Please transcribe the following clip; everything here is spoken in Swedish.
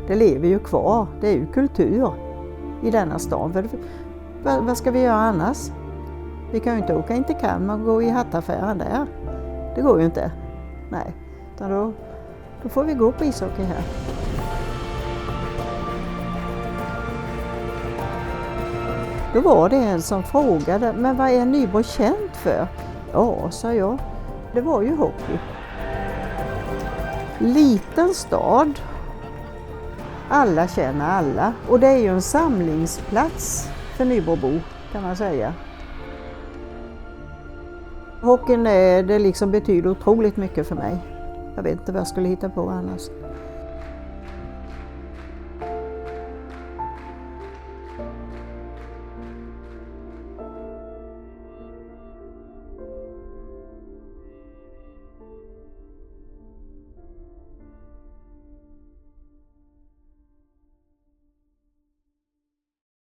det lever ju kvar. Det är ju kultur i denna stan. Vad ska vi göra annars? Vi kan ju inte åka in till Kalmar och gå i hattaffären där. Det går ju inte. Nej, utan då får vi gå på ishockey här. Då var det en som frågade, men vad är Nybro känt för? Ja, sa jag. Det var ju hockey. Liten stad. Alla känner alla. Och det är ju en samlingsplats för Nybrobo, kan man säga. Hockeyn det liksom betyder otroligt mycket för mig. Jag vet inte vad jag skulle hitta på annars.